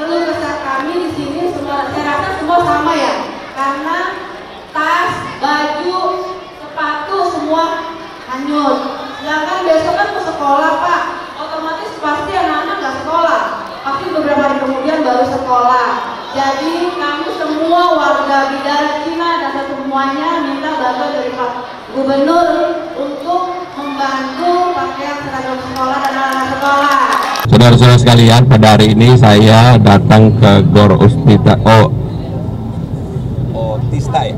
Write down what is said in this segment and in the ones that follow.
keluh kesah kami di sini semua, saya rasa semua sama ya, karena tas, baju, sepatu semua hanyut. Sedangkan besok kan ke sekolah Pak, otomatis pasti anak-anak nggak sekolah, pasti beberapa hari kemudian baru sekolah. Jadi kami semua warga Bidara Cina dan semuanya minta bantuan dari Pak Gubernur untuk membantu pakaian seragam sekolah dan anak-anak sekolah. Saudara-saudara sekalian, pada hari ini saya datang ke Gor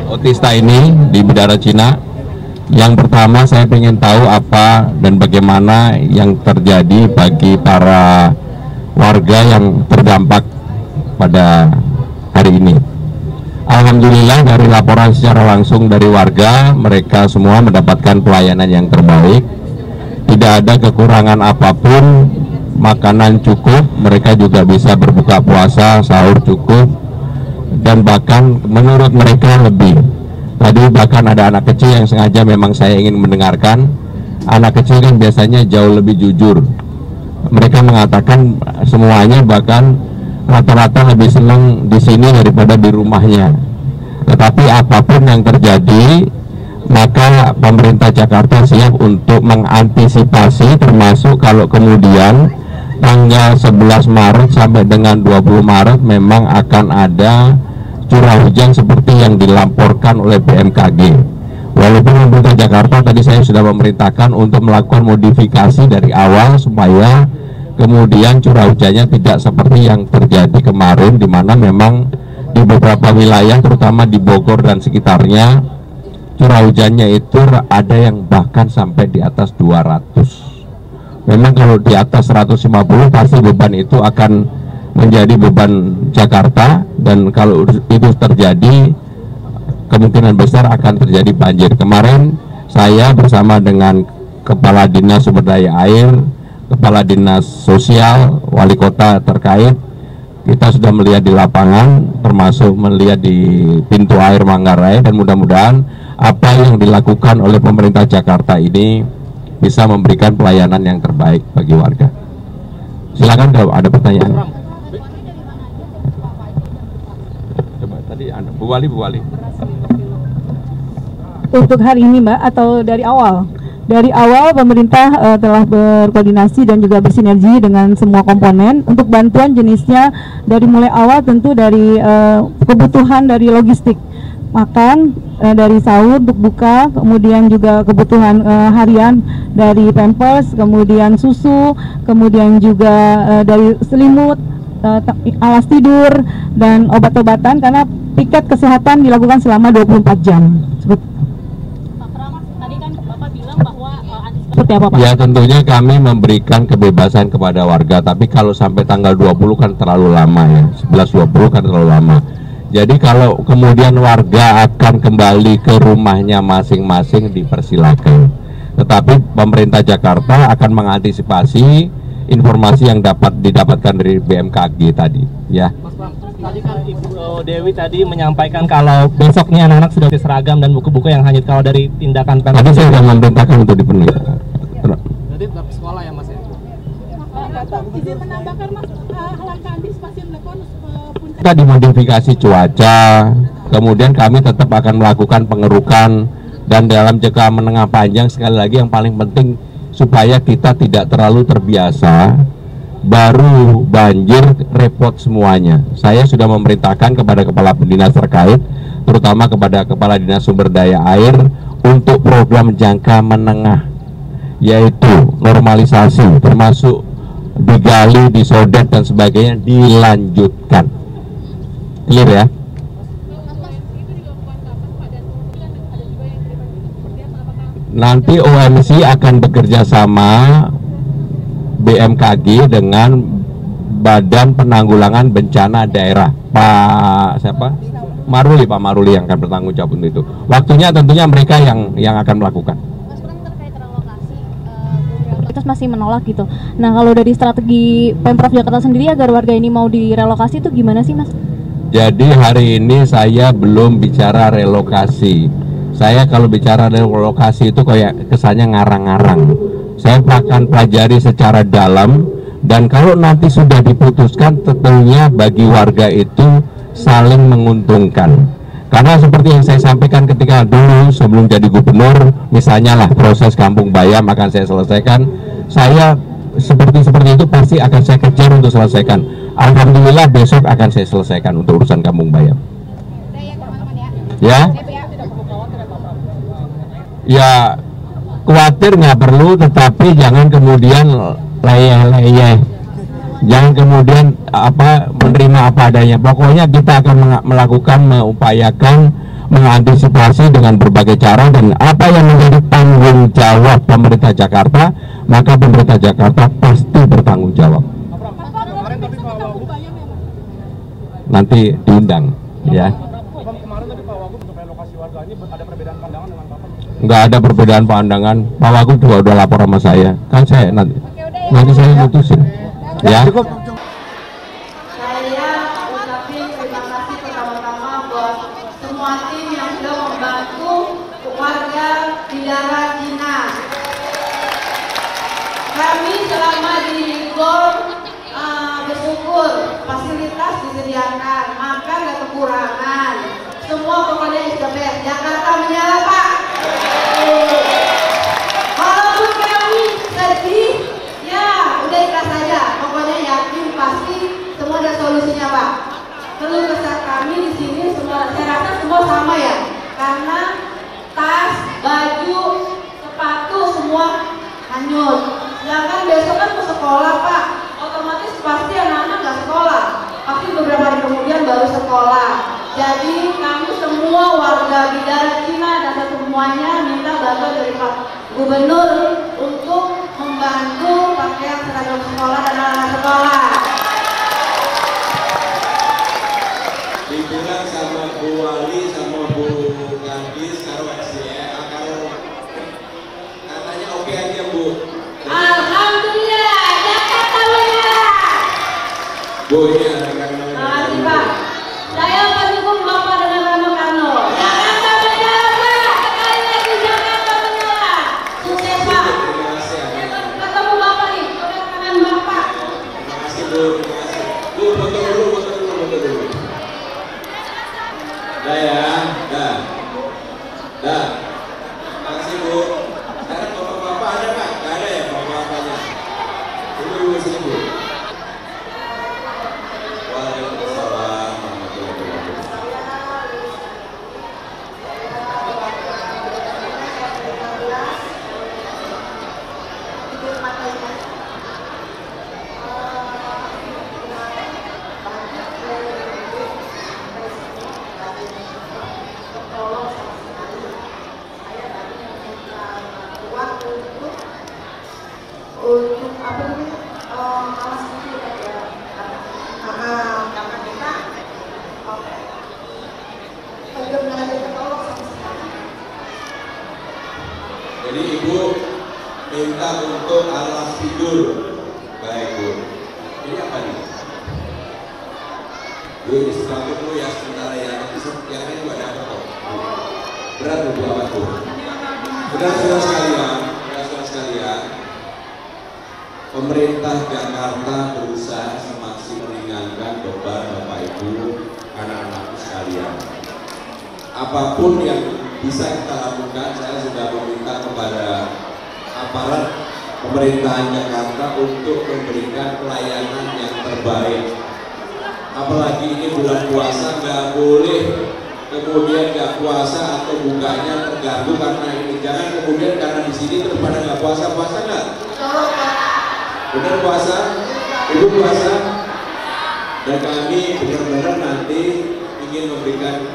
Otista ini di Bidara Cina. Yang pertama saya ingin tahu apa dan bagaimana yang terjadi bagi para warga yang terdampak pada hari ini. Alhamdulillah dari laporan secara langsung dari warga, mereka semua mendapatkan pelayanan yang terbaik. Tidak ada kekurangan apapun, makanan cukup, mereka juga bisa berbuka puasa, sahur cukup, dan bahkan menurut mereka lebih. Tadi bahkan ada anak kecil yang sengaja memang saya ingin mendengarkan. Anak kecil kan biasanya jauh lebih jujur. Mereka mengatakan semuanya bahkan rata-rata lebih senang di sini daripada di rumahnya. Tetapi apapun yang terjadi, maka pemerintah Jakarta siap untuk mengantisipasi, termasuk kalau kemudian tanggal 11 Maret sampai dengan 20 Maret memang akan ada curah hujan seperti yang dilaporkan oleh BMKG. Walaupun pemerintah Jakarta tadi saya sudah memerintahkan untuk melakukan modifikasi dari awal supaya kemudian curah hujannya tidak seperti yang terjadi kemarin, di mana memang di beberapa wilayah terutama di Bogor dan sekitarnya curah hujannya itu ada yang bahkan sampai di atas 200. Memang kalau di atas 150 pasti beban itu akan menjadi beban Jakarta, dan kalau itu terjadi kemungkinan besar akan terjadi banjir. Kemarin saya bersama dengan Kepala Dinas Sumber Daya Air, Kepala Dinas Sosial, Wali Kota terkait, kita sudah melihat di lapangan, termasuk melihat di pintu air Manggarai, dan mudah-mudahan apa yang dilakukan oleh pemerintah Jakarta ini bisa memberikan pelayanan yang terbaik bagi warga. Silakan kalau ada pertanyaan. Coba tadi Anda, Bu Wali. Untuk hari ini Mbak, atau dari awal? Dari awal pemerintah telah berkoordinasi dan juga bersinergi dengan semua komponen untuk bantuan jenisnya. Dari mulai awal tentu dari kebutuhan dari logistik, makan, dari sahur untuk buka, kemudian juga kebutuhan harian dari pampers, kemudian susu, kemudian juga dari selimut, alas tidur, dan obat-obatan, karena piket kesehatan dilakukan selama 24 jam. Seperti apa Pak? Ya tentunya kami memberikan kebebasan kepada warga, tapi kalau sampai tanggal 20 kan terlalu lama ya, 11-20 kan terlalu lama. Jadi kalau kemudian warga akan kembali ke rumahnya masing-masing dipersilakan. Tetapi pemerintah Jakarta akan mengantisipasi informasi yang dapat didapatkan dari BMKG tadi ya. Mas Pram, tadi kan Ibu Dewi tadi menyampaikan kalau besoknya anak-anak sudah seragam dan buku-buku yang hanyut kalau dari tindakan Tadi saya sudah memerintahkan untuk dipenuhi. Jadi tetap sekolah ya Mas ya? Izin menambahkan Mas, langkah antisipasi yang dilakukan kita dimodifikasi cuaca, kemudian kami tetap akan melakukan pengerukan, dan dalam jangka menengah panjang sekali lagi yang paling penting supaya kita tidak terlalu terbiasa baru banjir repot semuanya. Saya sudah memerintahkan kepada kepala dinas terkait, terutama kepada kepala dinas sumber daya air, untuk program jangka menengah, yaitu normalisasi, termasuk digali, disodet dan sebagainya dilanjutkan. Clear ya? Nanti OMC akan bekerja sama BMKG dengan Badan Penanggulangan Bencana Daerah, Pak siapa? Pak Maruli yang akan bertanggung jawab untuk itu. Waktunya tentunya mereka yang akan melakukan. Mas Pram, terkait relokasi, kita masih menolak gitu. Nah kalau dari strategi Pemprov Jakarta sendiri agar warga ini mau direlokasi itu gimana sih Mas? Jadi hari ini saya belum bicara relokasi. Saya kalau bicara relokasi itu kayak kesannya ngarang-ngarang. Saya akan pelajari secara dalam Dan kalau nanti sudah diputuskan, tentunya bagi warga itu saling menguntungkan. Karena seperti yang saya sampaikan ketika dulu sebelum jadi gubernur, misalnya lah proses Kampung Bayam akan saya selesaikan, saya seperti itu pasti akan saya kejar untuk selesaikan. Alhamdulillah besok akan saya selesaikan untuk urusan Kampung Bayam. Ya, ya khawatir nggak perlu, tetapi jangan kemudian leyeh-leyeh, jangan kemudian menerima apa adanya. Pokoknya kita akan melakukan, mengupayakan, mengantisipasi dengan berbagai cara, dan apa yang menjadi tanggung jawab pemerintah Jakarta, maka pemerintah Jakarta pasti bertanggung jawab. Nanti diundang, ya. Nggak ada perbedaan pandangan. Pak Wagub juga udah lapor sama saya. Kan saya nanti saya mutusin. Ya. Saya ucapin terima kasih pertama-tama buat semua tim yang sudah membantu warga Bidara Cina. Kami selama di GOR bersyukur fasilitas disediakan, makan gak kekurangan. Semua pokoknya is the best. Jakarta menyala, Pak. Walaupun kami sedih, ya udah ikhlas saja. Pokoknya yakin pasti semua ada solusinya, Pak. Keluh kesah kami di sini semua, saya rasa semua sama ya. Karena tas, baju, sepatu semua hanyut. Sedangkan besok kan ke sekolah, Pak. Otomatis pasti anak-anak nggak sekolah. Pasti beberapa hari kemudian baru sekolah. Jadi kami semua warga Bidara Cina dan semuanya minta bantuan dari Pak Gubernur untuk membantu pakaian seragam sekolah dan anak-anak sekolah. Dibilang sama Bu Wali sama Bu Gadis karo karo katanya oke aja, Bu. Alhamdulillah, Jakarta menyala. Bu, ini ada Kang Makasih, Pak. Saya pendukung Bapak dengan Rano Karno. Jakarta menyala, Pak. Sekali lagi Jakarta menyala. Sukses, Pak. Terima kasih. Ketemu Bapak nih, pegang tangan Bapak. Terima kasih, Bu. Terima kasih. Bu, foto dulu. Dah ya, dah. Terima kasih, Bu. Sekarang bapak-bapak ada, Pak? Nggak ada ya bapak-bapaknya? Ibu sini, Bu. Waalaikumsalam warahmatullahi wabarakatuh. Untuk apa namanya alas kaki ya karena kita belum ada ketolong sama sekali. Jadi Ibu minta untuk alas tidur. Baik, Bu. Ini apa nih? Bu, ini sesuatu dulu ya sementara ya. Nanti yang lain juga dapat kok. Berat Bu, apa Bu? Saudara-saudara sekalian, pemerintah Jakarta berusaha semaksimal meringankan beban Bapak Ibu, anak-anakku sekalian. Apapun yang bisa kita lakukan, saya sudah meminta kepada aparat pemerintahan Jakarta untuk memberikan pelayanan yang terbaik. Apalagi ini bulan puasa, nggak boleh kemudian nggak puasa atau bukanya terganggu karena ini. Jangan kemudian karena di sini terus pada nggak puasa nggak? Benar puasa? Ibu puasa? Dan kami benar-benar nanti ingin memberikan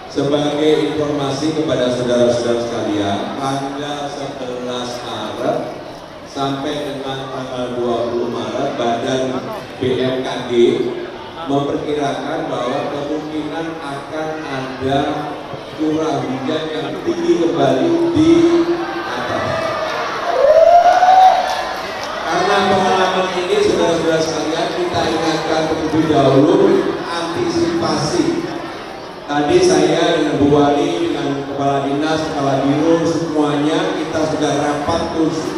sebagai informasi kepada saudara-saudara sekalian, tanggal 11 Maret sampai dengan tanggal 20 Maret Badan BMKG memperkirakan bahwa kemungkinan akan ada curah hujan yang tinggi kembali di atas. Karena pengalaman ini saudara-saudara sekalian, kita ingatkan terlebih dahulu antisipasi. Tadi saya dengan Bu Wali, dengan Kepala Dinas, Kepala Biro, semuanya kita sudah rapat khusus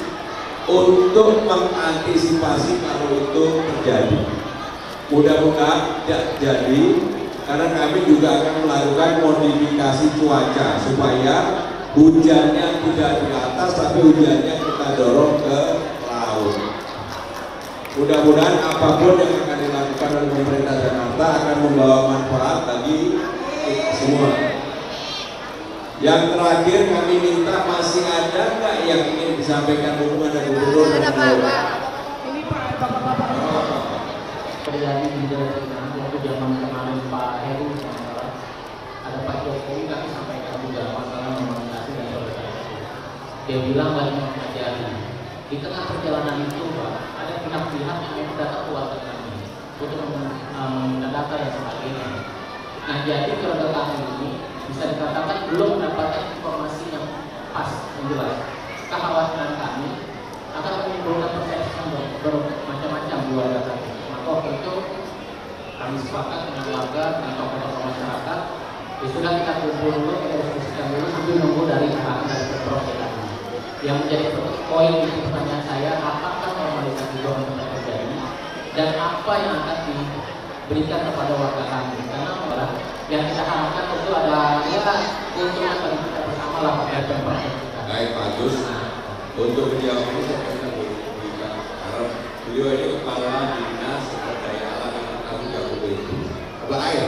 untuk mengantisipasi kalau itu terjadi. Mudah-mudahan tidak jadi, karena kami juga akan melakukan modifikasi cuaca supaya hujannya tidak di atas, tapi hujannya kita dorong ke laut. Mudah-mudahan apapun yang akan dilakukan oleh pemerintah Jakarta akan membawa manfaat bagi kita semua. Yang terakhir kami minta, masih ada nggak yang ingin disampaikan hubungan dengan gubernur dan Bapak? Ini Pak, Bapak-Bapak. Terjadi di daerah waktu zaman kemarin Pak Heru, ada Pak Jokowi kami sampaikan juga masalah normalisasi dan sosialisasi. Dia bilang banyak yang terjadi di tengah perjalanan itu, Pak, ada pihak-pihak yang minta data kuat kami untuk meminta data dan sebagainya. Nah, jadi kalau kami ini bisa dikatakan belum mendapatkan informasi yang pas, yang jelas. Kekhawatiran kami akan menimbulkan persepsi yang bermacam-macam di luar data. Maka waktu itu kami sepakat dengan warga, dengan tokoh-tokoh masyarakat, ya sudah kita kumpul dulu, kita diskusikan dulu sambil nunggu dari arahan dari Pemprov DKI. Yang menjadi poin itu pertanyaan saya, apakah normalisasi benar terjadi dan apa yang akan diberikan kepada warga kami? Karena yang kita harapkan tentu ada keuntungan bagi kita bersama lah pada Pemprov kita. Baik, Pak Agus. Untuk menjawab ini saya akan berikan karena beliau ini kepala dinas sumber daya alam yang kami gabung itu. Apa air?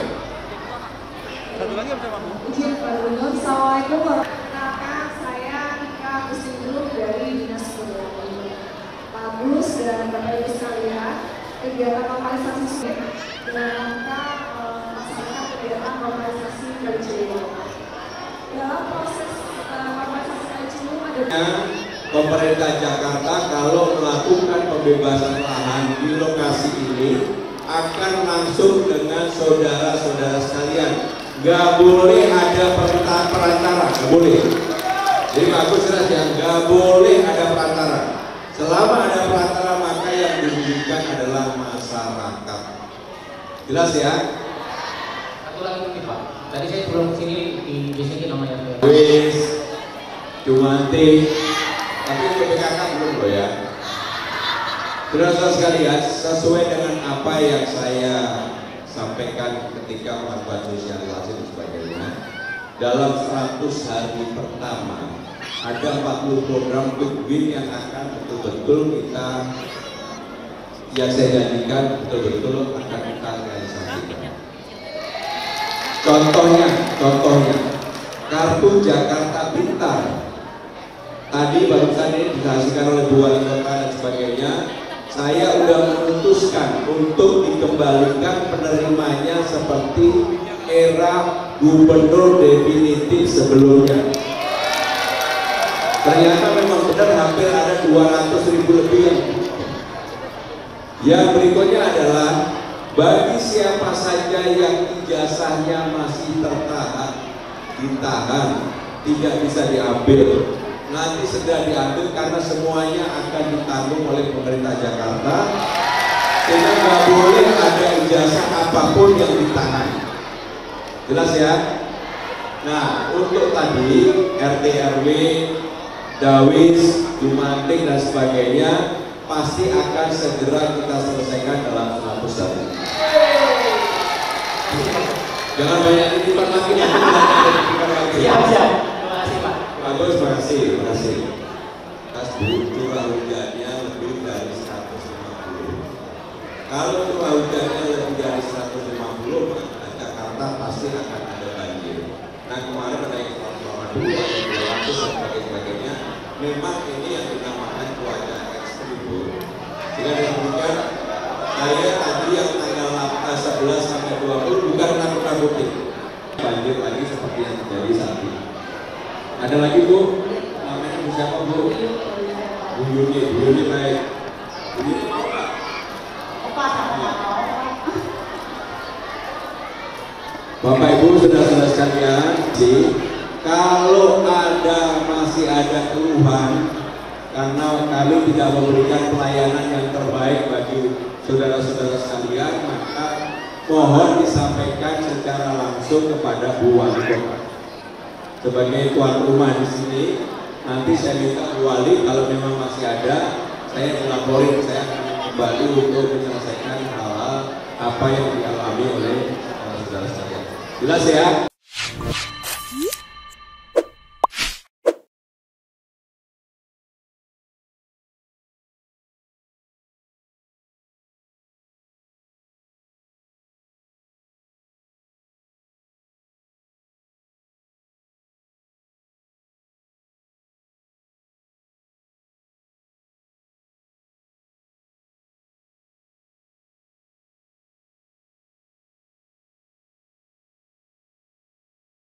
Satu lagi apa Pak? Izin Pak Gubernur, Assalamualaikum warahmatullahi wabarakatuh. Saya Ika Kusindruk dari Dinas Sumber Daya Alam. Pak Agus dan Bapak Ibu sekalian, kegiatan normalisasi sungai dalam rangka melaksanakan kegiatan normalisasi Kali Ciliwung. Dalam proses normalisasi Kali Ciliwung ada pemerintah Jakarta kalau melakukan pembebasan lahan di lokasi ini akan langsung dengan saudara-saudara sekalian. Gak boleh ada perantara, gak boleh. Jadi bagus jelas ya, gak boleh ada perantara. Selama ada perantara maka yang dirugikan adalah masyarakat. Jelas ya? Satu lagi nih Pak, tadi saya sebelum kesini di sini namanya Wis, Jumanti, tapi PKK belum loh ya. Saudara sekalian, sesuai dengan apa yang saya sampaikan ketika melakukan sosialisasi dan sebagainya, dalam 100 hari pertama ada 40 program quick win yang akan betul-betul kita, yang saya janjikan betul-betul akan kita realisasikan. Contohnya kartu Jakarta Pintar. Tadi barusan ini dihasilkan oleh Bu Wali Kota dan sebagainya. Saya sudah memutuskan untuk dikembalikan penerimanya seperti era gubernur definitif sebelumnya. Ternyata memang benar hampir ada 200.000 lebih yang berikutnya adalah bagi siapa saja yang ijazahnya masih ditahan, tidak bisa diambil, nanti segera diambil karena semuanya akan ditanggung oleh pemerintah Jakarta, sehingga nggak boleh ada ijazah apapun yang ditahan. Jelas ya? Nah, untuk tadi RT RW, Dawis, Jumanting dan sebagainya pasti akan segera kita selesaikan dalam 100 hari. Jangan banyak titipan lagi. Siap. Terima kasih Pak. Bagus, terima kasih. Curah hujannya lebih dari 150. Kalau curah hujannya lebih dari 150, maka Jakarta pasti akan ada banjir. Nah, kemarin ada yang 182, ada 200 dan sebagainya. Memang ini yang dinamakan cuaca ekstrim. Jika demikian, saya tadi yang tanggal 11 sampai 20 bukan nakut-nakutin banjir lagi seperti yang terjadi saat ini. Ada lagi Bu, namanya Bu siapa Bu? Bu Yuni baik. Bu Yuni mau nggak? Bapak Ibu saudara-saudara sekalian, kalau masih ada keluhan karena kami tidak memberikan pelayanan yang terbaik bagi saudara-saudara sekalian, maka mohon disampaikan secara langsung kepada Bu Wali Kota. Sebagai tuan rumah di sini, nanti saya minta Bu Wali kalau memang masih ada saya melaporin, saya kembali untuk menyelesaikan hal-hal apa yang dialami oleh saudara sekalian. Jelas ya?